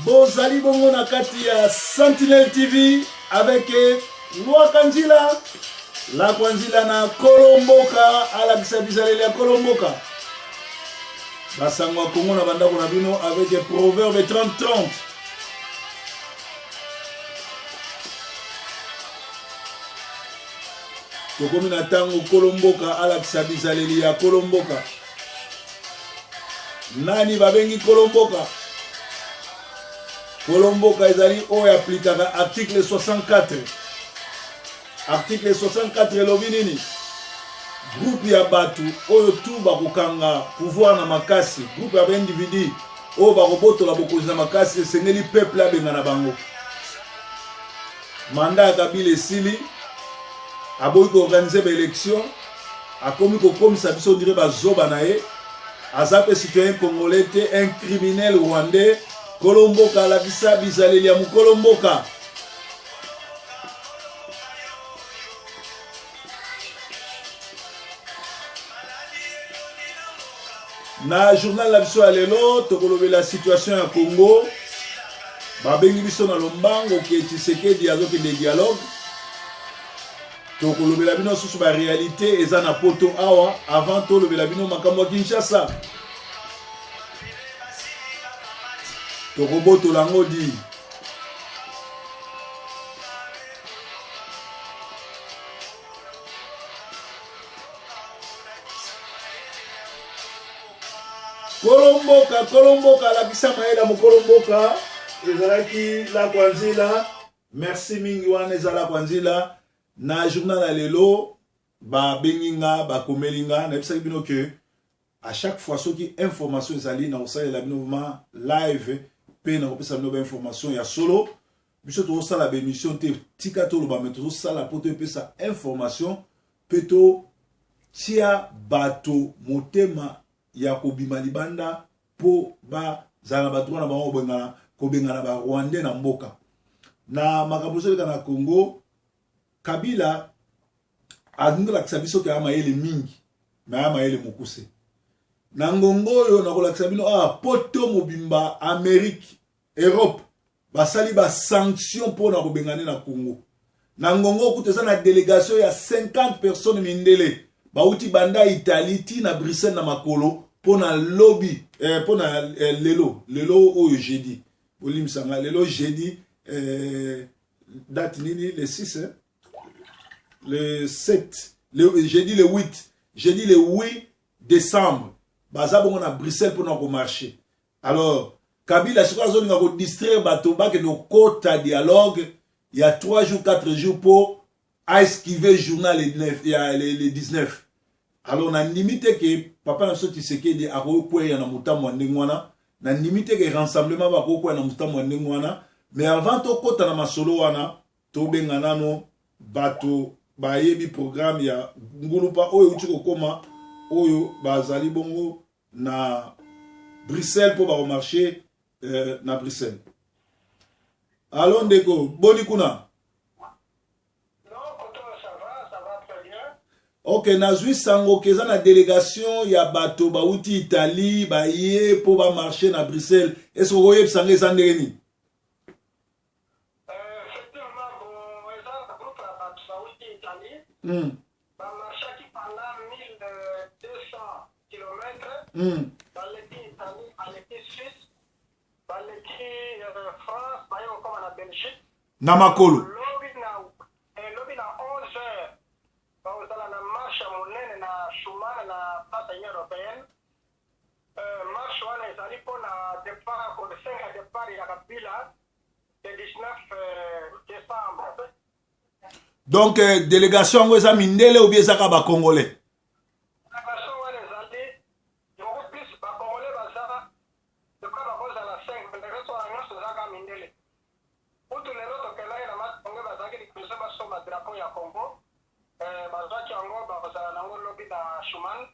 Bozali bongo na kati ya Sentinelle TV avec Lwakanzila. La Kwanzila na Kolomboka, alakisa bizaleli ya Kolomboka. Basangwa Kongo na bandako na bino avec des proverbes 30-30. Tokomi na tango Kolomboka, alakisa bizaleli ya Kolomboka. Nani babengi Kolomboka? Kolomboka ezali oyo aplikaka article 64. Article 64 elobi nini? Groupe ya batu oyo tu bakokanga pouvoir na makasi, groupe ya individu oyo bakobotola bokonzi na makasi esengeli peuple abenga na bango. Mandat ya Kabila esili, aboyi koorganize ba élection, akomi kokomisa biso dire bazoba na ye, aza pe citoyen congolais te, un criminel rwandais. Kolomboka alakisa bizaleli ya Mukolomboka. Na journal la biso ya lelo tokolobe la situation ya Congo. Babengi biso na lombango ke Tshisekedi azokende dialogue. Tokolobe la bino susu ba réalité eza na poto awa avant tolobe la bino makambo ya Kinshasa. Tokoboto lango di Kolomboka alakisa mayela Mukolomboka ezalaki la Kwanzila. Merci mingi wana ezala Kwanzila. Na journal ya lelo ba benginga ba komelinga na bisaki bino ke à chaque fois ce qui information ezali na osalela bino ma live pe na kopesa bino ba information ya solo biso to sala ba émission te tika to lo ba metro sala poto pesa information peto tia bato motema ya kobima libanda po ba zala bato na bango bengana ko bengana ba Rwandais na mboka na makambo na Congo. Kabila adungela kisabiso ke amayele mingi na amayele mukuse na ngongoyo na kolakisa bino poto mobimba Amérique Europe basali ba sanction pour na kobengane na Congo na ngongo kuteza na délégation ya 50 personnes mindele bauti banda Italie ti na Bruxelles na makolo pona lobby pona lelo oyo jeudi olimsanga lelo jeudi date nini le 6 le 7 jeudi le 8 décembre baza bongo na Bruxelles pour na ko marcher. Alors Kabila siko azolinga ko distraire bato ba ke no kota dialogue il y a 3 jours 4 jours pour esquiver journal les 19. Alors na limite que papa na soti Tshisekedi akokwe ya na mutambo ndengwana na limite que rassemblement ba kokwe na mutambo ndengwana mais avant to kota na masolo wana to bengana no bato ba yebi programme ya ngulupa oyo utiko koma oyo bazali bongo na Bruxelles pour ba marcher na Bruxelles. Allons ndeko boni kuna. Ça va très bien. Ok, na zui sango keza na délégation ya bato ba uti Italie ba ye pour ba marcher na Bruxelles. Est-ce que vous voyez sango sandeni? Effectivement, bon, exemple groupe la bato ba uti Italie. Ba marcher pendant 1200 km. Dans l'équipe Italie, dans l'équipe Suisse, dans l'équipe France, ba yo comme na Belgique. Na makolo. Lobby na 11 heures. Ba uzala na marche monene na Schumann na place européenne. Marche wana ezali pona départ pour le 5 départ ya Kabila le 19 décembre. Donc délégation ngo eza mindele ou bien ezaka ba congolais? Délégation wana ezali beaucoup plus ba congolais baza de quoi ba koza la 5 mais le reste wana nyonso ezaka mindele. Utu lelo tokelai na matonge bazaki likuse basomba drapeau ya Congo. Bazaki yango bazala nango lobby na Schumann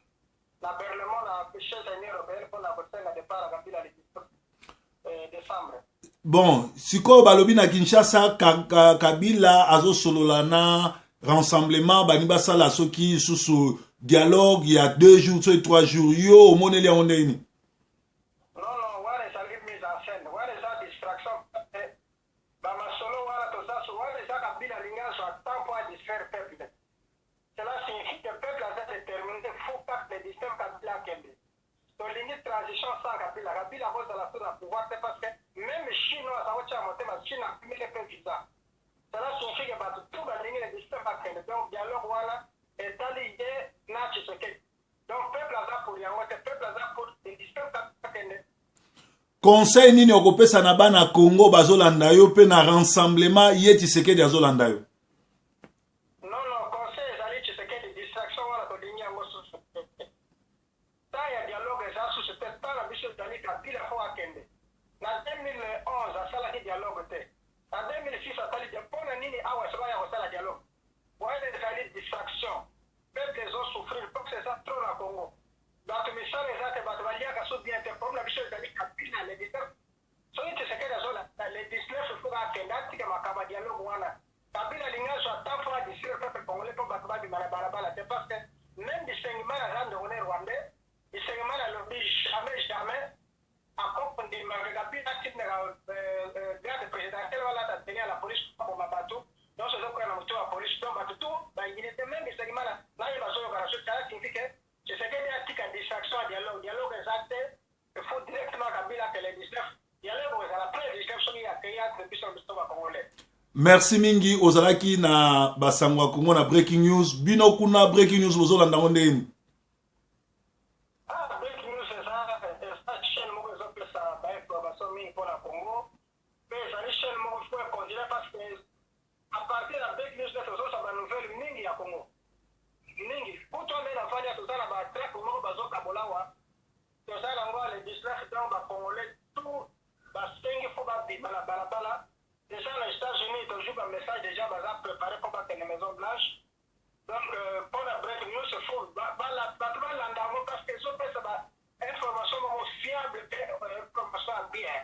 na Berlemont na chaise européenne pour la kosenga départ à Kabila le 19 décembre. Bon, siko balobi na Kinshasa Kabila azo solola na rassemblement bani basala soki susu dialogue il y a 2 jours, 3 jours yo omoneli ya ondeni. Non, wana ezali mise en scène. Voilà les distractions. Bamasolo, voilà tout ça. Voilà les Kabila Lingas à temps pour distraire le peuple. Cela signifie que le peuple a déterminé il faut pas que les distractions Kabila Kembe. Donc, l'unique transition sans Kabila. Kabila cause de la tour à pouvoir, c'est parce que même les Chinois, ça va être monté, mais Chine a mis les peuples ça. Cela signifie que tout va ligne les distractions Kembe. Donc, dialogue, voilà, est allié, n'a Tshisekedi. Donc, peuple a pour Yango, peuple a pour les distractions Kembe. Conseil nini okopesa na bana Congo bazolanda yo pe na rassemblement ye Tshisekedi azolanda yo? Non, conseil ezali Tshisekedi distraction wana tolingi yango susu. Ta ya dialogue eza susu te, ta na biso ezali Kabila fo akende. Na 2011 asalaki dialogue te. Na 2006 asali dialogue. Mpona nini awa soba ya kosala dialogue? Wana ezali distraction. Peuple ezosouffrir, peuple eza trop na Congo. Bato misala eza te, bato baliaka so bien te, comme na biso ezali Kabila le 19. Soki Tshisekedi azolanda le 19 fo akende atika makaba dialogue wana. Kabila lingazo atafu à discuter le peuple congolais pour battre du balabala. C'est parce que même du saignement à la rwandais, du saignement à l'oblige jamais à comprendre des magapi actifs de la garde présidentielle voilà tenir la police pour ma bateau. Donc c'est donc qu'on a monté la police donc bateau il était même du saignement là il va sur l'opération ça signifie que c'est ce qu'il y a tika distraction dialogue exact il faut directement Kabila que les 19 dialogue à la presse 19 sont il y a créé depuis son histoire congolais. Merci mingi ozalaki na basangwa Congo na breaking news bino kuna breaking news bozolanda ndeni? Breaking news c'est chaîne moko ezopesa ba information mingi pour la Congo mais ezali chaîne moko faut continuer parce que à partir de breaking news tozosa ba nouvelle mingi ya Congo mingi pourtant mais la fanya tozala ba track moko bazokabolawa tozala ngo les 19 dans ba Congolais tout ba sengi faut ba bima la balabala. Déjà, les États-Unis, ils ont joué un message déjà préparé pour battre les Maisons Blanches. Donc, pour la break news, il faut parce que ça fait information fiable et information bien.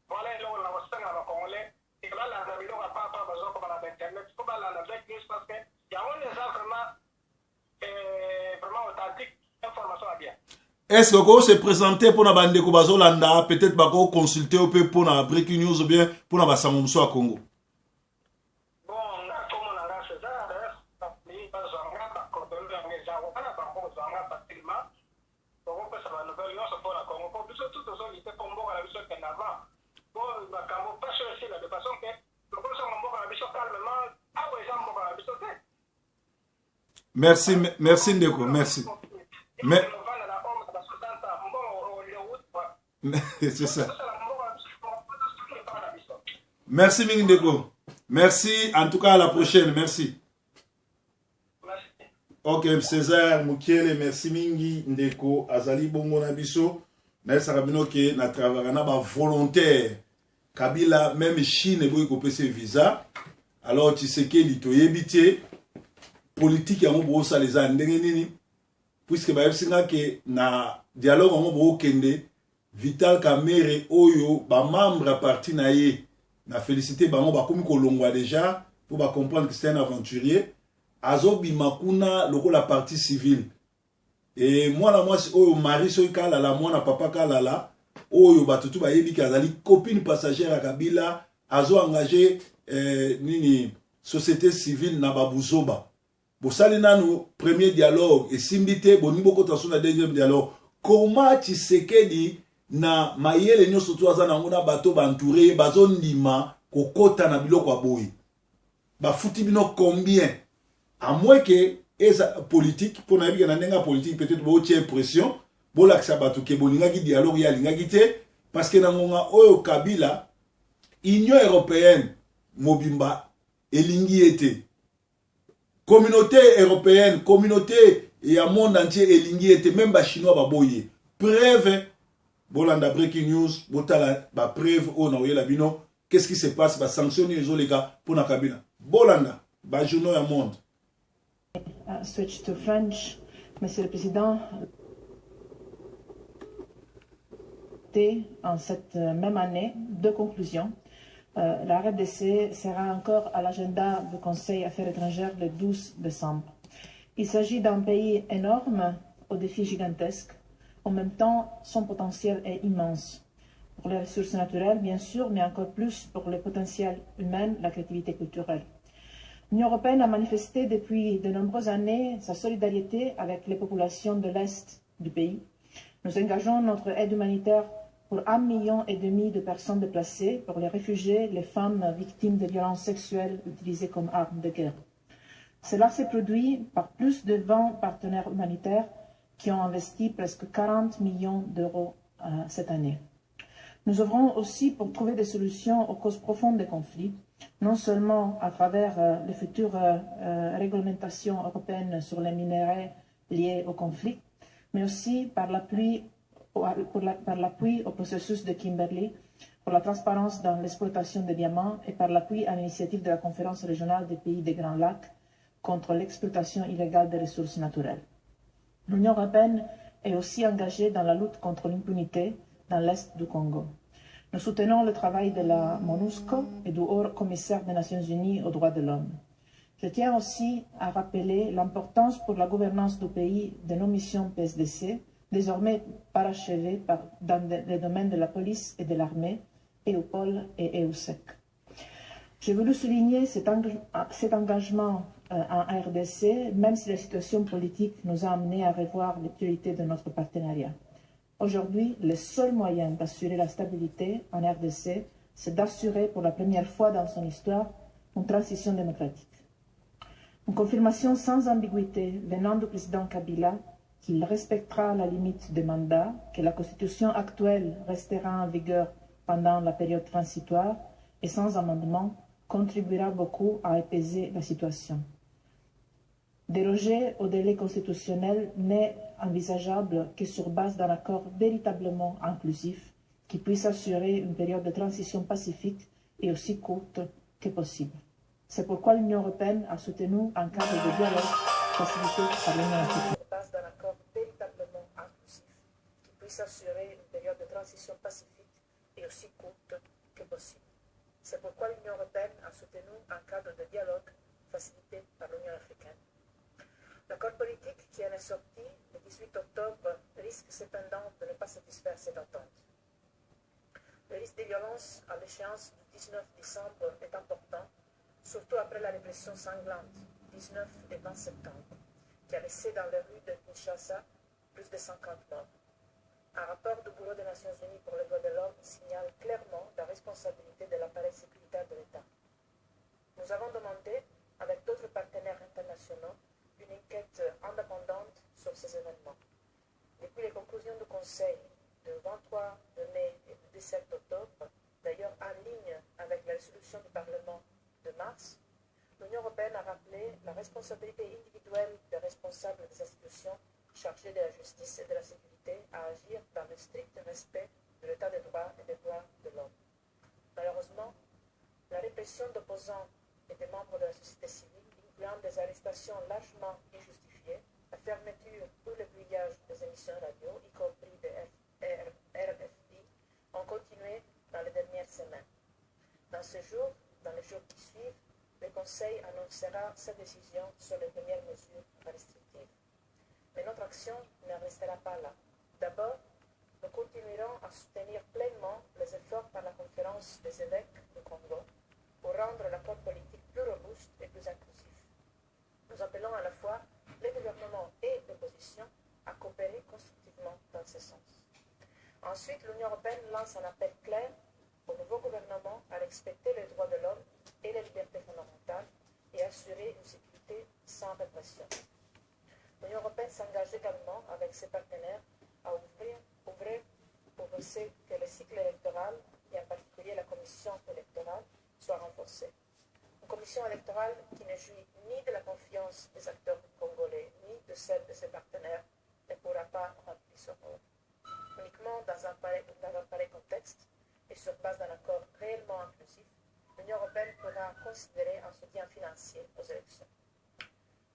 Voilà, là, on a aussi dans le Congolais. Et là, la vidéo n'a pas besoin comme la Internet. Il faut la break news parce qu'il y a vraiment authentique, information bien. Est-ce que vous se présentez pour la bande de Bazolanda, peut-être bako consulter un peu pour la breaking news ou bien pour la Basamumso à Congo? Bon, on a tout le monde en César, il va s'engager à coordonner les gens, on a pas encore s'engager facilement. Donc on peut savoir la nouvelle nuance pour la Congo. Pour tout ce qui était comme bon à la vision qu'en avant. Bon, il va quand même pas chercher de façon que le bon sang bon à la vision calmement, ah oui, ça bon à la vision. Merci Ndeko, merci. Mais c'est ça. Merci Ndeko. Merci, en tout cas à la prochaine, merci. Ok, César Mukiele, merci mingi Ndeko, Azali Bongo Nabiso, na sarabino ke na travailler na ba volontaire. Kabila même Chine boy ko pese visa. Alors tu sais que li toyebité politique ya mo sa les ndenge nini puisque ba yesinga ke na dialogue mo bo kende Vital Kamerhe oyo ba membre à parti na ye na félicité bango ba komi kolongwa déjà pour ba comprendre que c'est un aventurier azobi makuna loko la partie civile et moi la moi oyo mari so kala la moi na papa kala la oyo batutu ba yebi kazali copine passagère à Kabila azo engagé nini société civile na babuzoba bosali nanu premier dialogue et simbité boni boko taso na deuxième dialogue comment Tshisekedi na mayele nyoso to azana ngona bato bantouré bazondima kokota na biloko aboyi ba futi bino combien à moins que eza politique pour na bika na ndenga politique peut-être bo tie pression bo laksa bato ke bolinga ki dialogue ya linga kité parce que na ngonga oyo Kabila Union européenne mobimba elingi ete communauté européenne communauté et à monde entier elingi ete même ba chinois ba boye preuve bolanda breaking news botala ba preuve o na oyela bino qu'est-ce qui se passe ba sanctionner les gars pour na Kabila bolanda ba journaux ya monde. Switch to French. Monsieur le Président, en cette même année, deux conclusions. La RDC sera encore à l'agenda du Conseil Affaires étrangères le 12 décembre. Il s'agit d'un pays énorme, aux défis gigantesques. En même temps, son potentiel est immense. pour les ressources naturelles, bien sûr, mais encore plus pour le potentiel humain, la créativité culturelle. L'Union européenne a manifesté depuis de nombreuses années sa solidarité avec les populations de l'Est du pays. Nous engageons notre aide humanitaire pour 1,5 million de personnes déplacées, pour les réfugiés, les femmes victimes de violences sexuelles utilisées comme armes de guerre. Cela s'est produit par plus de 20 partenaires humanitaires qui ont investi presque 40 millions d'euros cette année. Nous œuvrons aussi pour trouver des solutions aux causes profondes des conflits, non seulement à travers les futures réglementations européennes sur les minéraux liés au conflit, mais aussi par l'appui au processus de Kimberley, pour la transparence dans l'exploitation des diamants et par l'appui à l'initiative de la conférence régionale des pays des Grands Lacs contre l'exploitation illégale des ressources naturelles. L'Union européenne est aussi engagée dans la lutte contre l'impunité dans l'Est du Congo. Nous soutenons le travail de la MONUSCO et du Haut Commissaire des Nations Unies aux droits de l'homme. Je tiens aussi à rappeler l'importance pour la gouvernance du pays de nos missions PSDC, désormais parachevées dans les domaines de la police et de l'armée, EUPOL et EUSEC. J'ai voulu souligner cet engagement en RDC, même si la situation politique nous a amenés à revoir les priorités de notre partenariat. Aujourd'hui, le seul moyen d'assurer la stabilité en RDC, c'est d'assurer pour la première fois dans son histoire une transition démocratique. Une confirmation sans ambiguïté venant du président Kabila qu'il respectera la limite des mandats, que la constitution actuelle restera en vigueur pendant la période transitoire et sans amendement contribuera beaucoup à apaiser la situation. Déroger au délai constitutionnel n'est envisageable que sur base d'un accord véritablement inclusif qui puisse assurer une période de transition pacifique et aussi courte que possible. C'est pourquoi l'Union européenne a soutenu un cadre de dialogue facilité par l'Union africaine. Sur base d'un accord véritablement inclusif qui puisse assurer une période de transition pacifique et aussi courte que possible. C'est pourquoi l'Union européenne a soutenu un cadre de dialogue facilité par l'Union africaine. L'accord politique qui en est sorti le 18 octobre risque cependant de ne pas satisfaire cette attente. Le risque de violence à l'échéance du 19 décembre est important, surtout après la répression sanglante du 19 et 20 septembre, qui a laissé dans les rues de Kinshasa plus de 50 morts. Un rapport du Bureau des Nations Unies pour les droits de l'homme signale clairement la responsabilité de l'appareil sécuritaire de l'État. Nous avons demandé, avec d'autres partenaires internationaux, une enquête indépendante sur ces événements. Depuis les conclusions du Conseil du 23 mai et du 17 octobre, d'ailleurs en ligne avec la résolution du Parlement de mars, l'Union européenne a rappelé la responsabilité individuelle des responsables des institutions chargées de la justice et de la sécurité à agir dans le strict respect de l'état de droit et des droits de l'homme. Malheureusement, la répression d'opposants et des membres de la société civile, incluant des arrestations largement injustifiées, la fermeture ou le grillage des émissions radio, y compris des RFI, ont continué dans les dernières semaines. Dans les jours qui suivent, le Conseil annoncera sa décision sur les premières mesures restrictives. Mais notre action ne restera pas là. D'abord, nous continuerons à soutenir pleinement les efforts par la conférence des évêques du Congo pour rendre l'accord politique plus robuste et plus inclusif. Nous appelons à la fois les gouvernements et l'opposition à coopérer constructivement dans ce sens. Ensuite, l'Union européenne lance un appel clair au nouveau gouvernement à respecter les droits de l'homme et les libertés fondamentales et assurer une sécurité sans répression. L'Union européenne s'engage également avec ses partenaires à ouvrir pour que le cycle électoral, et en particulier la commission électorale, soit renforcée. Une commission électorale qui ne jouit ni de la confiance des acteurs congolais, ni de celle de ses partenaires, ne pourra pas remplir son rôle. Uniquement dans un pareil contexte, et sur base d'un accord réellement inclusif, l'Union européenne pourra considérer un soutien financier aux élections.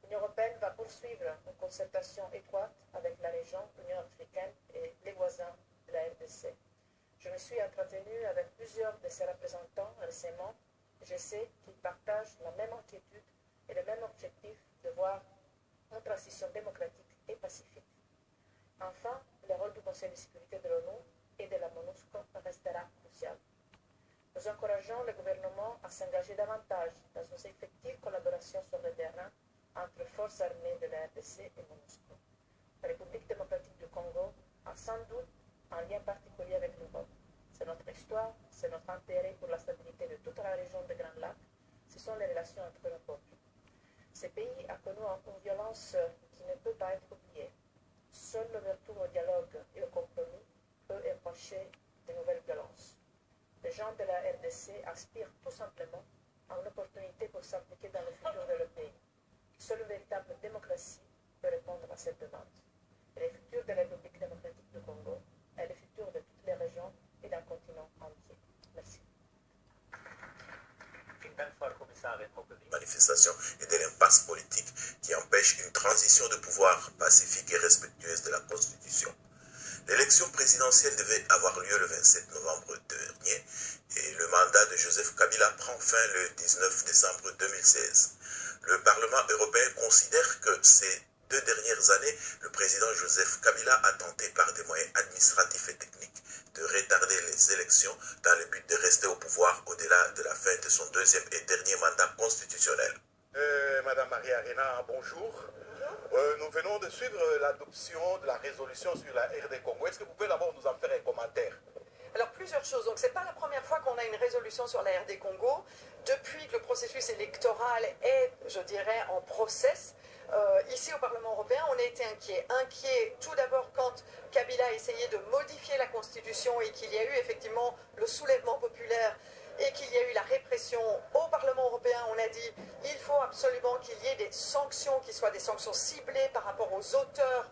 L'Union européenne va poursuivre une concertation étroite avec la région, l'Union africaine et les voisins de la RDC. Je me suis entretenue avec plusieurs de ses représentants récemment. Je sais qu'ils partagent la même inquiétude et le même objectif de voir une transition démocratique et pacifique. Enfin, le rôle du Conseil de sécurité de l'ONU et de la MONUSCO restera crucial. Nous encourageons le gouvernement à s'engager davantage dans une effective collaboration sur le terrain entre forces armées de la RDC et MONUSCO. La République démocratique du Congo a sans doute un lien particulier avec l'Europe. C'est notre histoire, c'est notre intérêt pour la stabilité de toute la région des Grands Lacs, ce sont les relations entre nos peuples. Ce pays a connu une violence qui ne peut pas être oubliée. Seule l'ouverture au dialogue et au compromis peut empêcher de nouvelles violences. Les gens de la RDC aspirent tout simplement à une opportunité pour s'impliquer dans le futur de leur pays. Seule une véritable démocratie peut répondre à cette demande. Et le futur de la République démocratique du Congo est le futur de toutes les régions et d'un continent entier. Merci. Manifestation et de l'impasse politique qui empêche une transition de pouvoir pacifique et respectueuse de la Constitution. L'élection présidentielle devait avoir lieu le 27 novembre dernier et le mandat de Joseph Kabila prend fin le 19 décembre 2016. Le Parlement européen considère que ces 2 dernières années, le président Joseph Kabila a tenté par des moyens administratifs et techniques de retarder les élections dans le but de rester au pouvoir au-delà de la fin de son 2e et dernier mandat constitutionnel. Madame Marie-Arena, bonjour. Nous venons de suivre l'adoption de la résolution sur la RD Congo. Est-ce que vous pouvez d'abord nous en faire un commentaire? Alors, plusieurs choses. Donc, ce n'est pas la première fois qu'on a une résolution sur la RD Congo. Depuis que le processus électoral est, je dirais, en process, ici au Parlement européen, on a été inquiets. Inquiets tout d'abord quand Kabila a essayé de modifier la Constitution et qu'il y a eu effectivement le soulèvement populaire et qu'il y a eu la répression au Parlement européen. On a dit il faut absolument qu'il y ait des sanctions qui soient des sanctions ciblées par rapport aux auteurs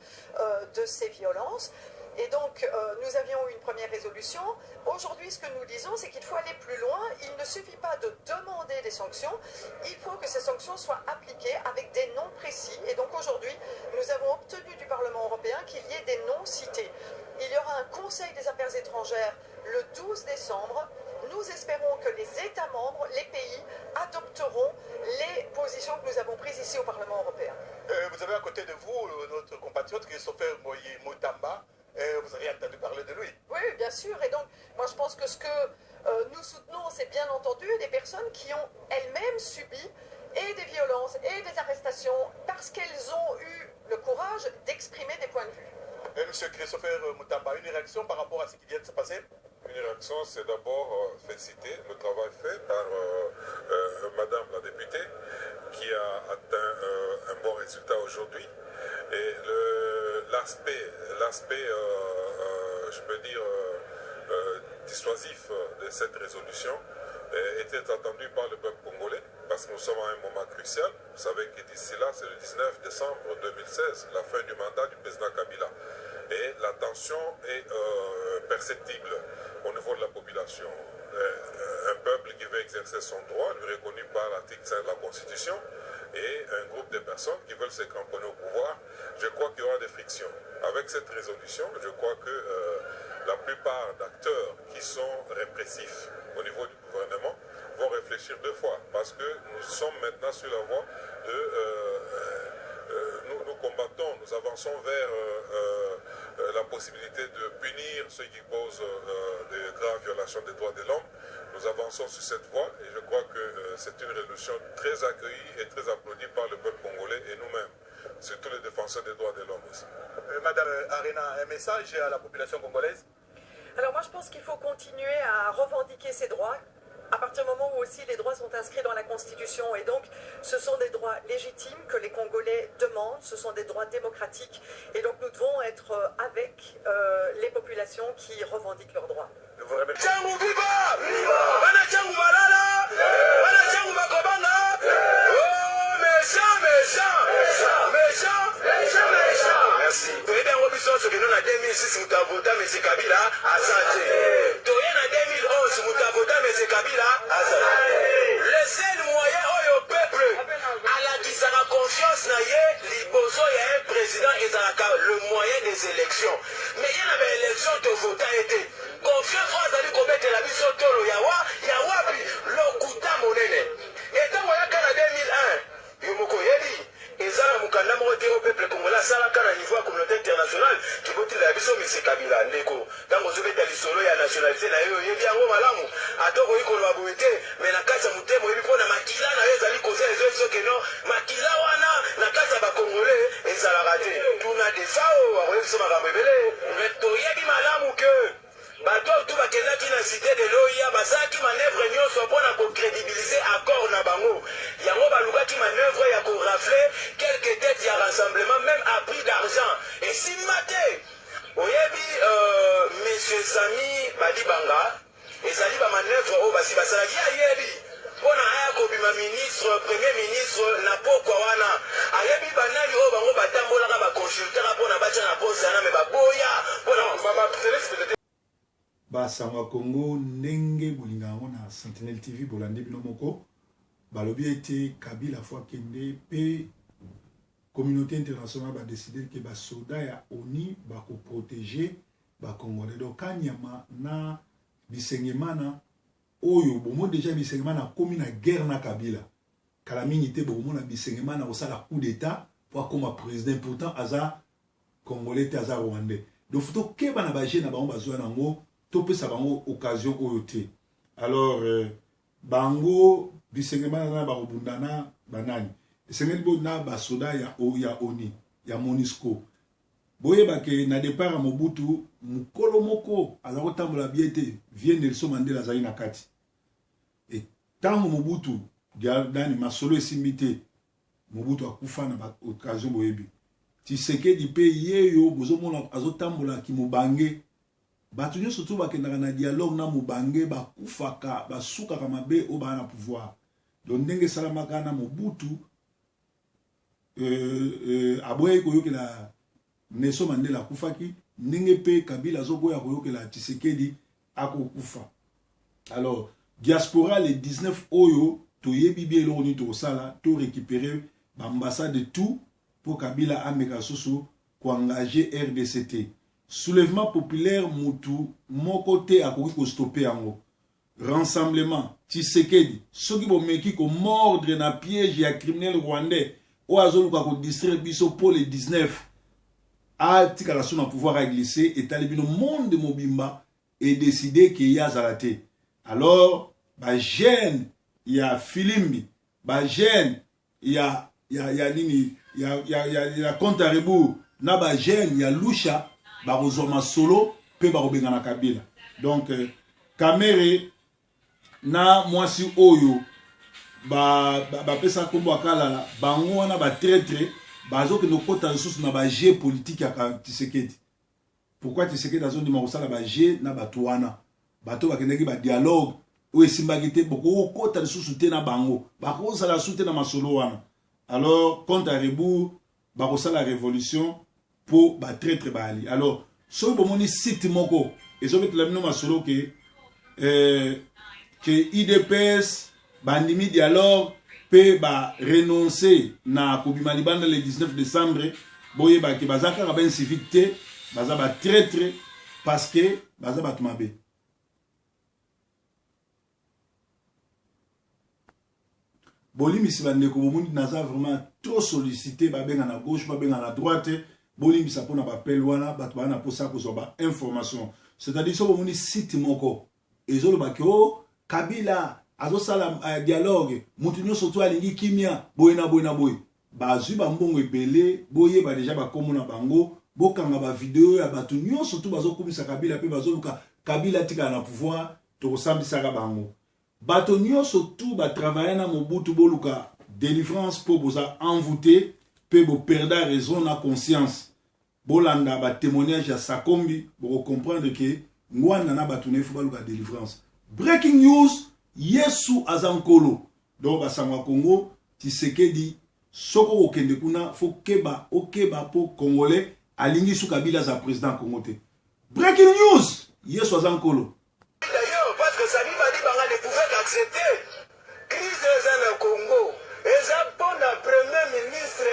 de ces violences. Et donc, nous avions eu une première résolution. Aujourd'hui, ce que nous disons, c'est qu'il faut aller plus loin. Il ne suffit pas de demander des sanctions. Il faut que ces sanctions soient appliquées avec des noms précis. Et donc, aujourd'hui, nous avons obtenu du Parlement européen qu'il y ait des noms cités. Il y aura un Conseil des affaires étrangères le 12 décembre. Nous espérons que les États membres, les pays, adopteront les positions que nous avons prises ici au Parlement européen. Vous avez à côté de vous notre compatriote Christopher Mutamba. Vous avez entendu parler de lui? Oui, bien sûr. Et donc, moi, je pense que ce que nous soutenons, c'est bien entendu des personnes qui ont elles-mêmes subi et des violences et des arrestations parce qu'elles ont eu le courage d'exprimer des points de vue. Monsieur Christopher Mutamba, une réaction par rapport à ce qui vient de se passer? Une réaction, c'est d'abord féliciter le travail fait par Madame la députée qui a atteint un bon résultat aujourd'hui. Et l'aspect, je peux dire, dissuasif de cette résolution était attendu par le peuple congolais parce que nous sommes à un moment crucial. Vous savez que d'ici là, c'est le 19 décembre 2016, la fin du mandat du président Kabila. Et la tension est perceptible au niveau de la population. Un peuple qui veut exercer son droit, lui reconnu par l'article 5 de la Constitution, et un groupe de personnes qui veulent se cramponner au pouvoir, je crois qu'il y aura des frictions. Avec cette résolution, je crois que la plupart d'acteurs qui sont répressifs au niveau du gouvernement vont réfléchir 2 fois, parce que nous sommes maintenant sur la voie de... nous combattons, nous avançons vers la possibilité de punir ceux qui posent de graves violations des droits de l'homme. Nous avançons sur cette voie et je crois que c'est une résolution très accueillie et très applaudie par le peuple congolais et nous-mêmes, surtout les défenseurs des droits de l'homme aussi. Madame Arena, un message à la population congolaise? Alors moi je pense qu'il faut continuer à revendiquer ces droits à partir du moment où aussi les droits sont inscrits dans la Constitution. Et donc ce sont des droits légitimes que les Congolais demandent, ce sont des droits démocratiques. Et donc nous devons être avec les populations qui revendiquent leurs droits. Merci. Toyeba Robinson soki non na 2006 mutu avota M. Kabila asante. Toye na 2011 mutu avota M. Kabila asante. Le seul moyen oyo peuple alakisaka confiance na ye liboso ya un président ezalaka le moyen des élections. Mais ye na ba élection tovota ete. Confiance oyo azali kobetela biso tolo ya wapi lokuta monene. Etango yaka na 2001 yo moko yebi ezala mukanda moko te au peuple congolais asalaka na niveau ya communauté internationale kibotela biso M. Kabila ndeko ntango ozobeta liso atoko ikolo babuete mais na kasa mutemo ebi pona makila na ezali koze ezo keno makila wana na kasa ba congolais ezala raté tuna desao wa sema kamebele mais toyebi malamu que bato tout bakendaki na cité de l'OIA basaki manœuvre nyonso mpona kocrédibiliser accord na bango yango balukaki manœuvre ya korafle quelques têtes ya rassemblement même à prix d'argent esimba te oyebi monsieur Sami Badibanga ezali bamanœuvre oyo basi basalaki ayebi mpona aya kobima ministre premier ministre na pokwa wana ayebi banani oyo bango batambolaka baconsultera mpona batya na poste wana me baboya mpona basangwa Congo ndenge bolinga yango na Sentinelle TV bolandi bino moko balobi ete Kabila fois kende pe communauté internationale ba décider que ba soda ya ONU ba ko protéger ba Congolais donc kanyama na bisengemana oyo bomo déjà bisengemana komi na guerre na Kabila kala mingi te bomo na bisengemana osala coup d'état pour comme président pourtant aza Congolais te aza Rwandais donc faut que bana ba jeune na bango bazwa nango to pesa bango occasion oyo te alors bango bisengemana na ba obundana banani esengeli bona ba soda ya ONU ya MONUSCO boye bake na départ à Mobutu mukolo moko azako tambola biete vient Nelson Mandela zali na kati et tango Mobutu dani masolo esimbite Mobutu akufa na ba occasion boyebi Tshisekedi pe yeyo bozomona azotambola ki mubange batu nyonso to bakendaka na dialogue na mubange bakufaka basukaka mabe o bana pouvoir donc ndenge salamaka na Mobutu aboye koyokela Nelson Mandela kufaki ndenge pe Kabila zoboya koyokela Tshisekedi akokufa alors diaspora le 19 oyo to yebi bien l'ONU to sala to récupérer l'ambassade de tout pour Kabila ameka soso ko engager RDCT soulèvement populaire mutu mon côté akoki ko stopper yango rassemblement Tshisekedi soki bomeki ko mordre na piège ya criminel rwandais ou azoluka ko distraire biso pour le 19 a tika la son pouvoir à glisser et talibino monde de mobimba et décider qu'il y a zalate alors ba jeune il y a Filimbi ba jeune il y a nini il y a compte à rebours na ba jeune il y a Lusha ba rozoma solo pe ba robenga na Kabila donc Kamere na mwasi oyo ba pesa kombo akala bango wana ba traître bazo que nos kota ressources na ba jeu politique ya Tshisekedi pourquoi Tshisekedi azo ndima kosala ba jeu na bato wana bato bakendeki ba dialogue o esimbaki te boko kota ressources te na bango bakozala soute na masolo wana alors compte à rebours bakosala révolution pour ba traître ba ali alors so bomoni site moko ezobetela bino masolo ke IDPS bandimi dialogue pe ba renoncer na kobima libanda le 19 décembre boye ba ke bazaka ba ben civique te baza ba traître parce que baza ba tumabe bolimi si bande ko bomundi naza vraiment trop sollicité ba benga na gauche ba benga na droite bolimi sa pona ba pelwana ba bana posa ko zo ba information c'est-à-dire so bomundi site moko ezolo ba ke o Kabila azo sala dialogue mutu nyonso to alingi kimia boye bazwi ba mbongo ebele boye ba déjà ba komona bango bokanga ba vidéo ya batu nyonso to bazo komisa Kabila pe bazoluka Kabila tika na pouvoir to kosambisa ka bango bato nyonso to ba travailler na Mobutu boluka délivrance pour boza envoûter pe bo perdre raison na conscience bolanda ba témoignage ya Sakombi bo comprendre que ngwana na batu nefu baluka délivrance breaking news Yesu azankolo donc basangwa Congo Tshisekedi soko okende kuna fo keba okeba po congolais alingi su Kabila za président Congo te breaking news Yesu azankolo d'ailleurs parce que Sami Badibanga ne pouvait accepter crise dans le Congo et ça pour le premier ministre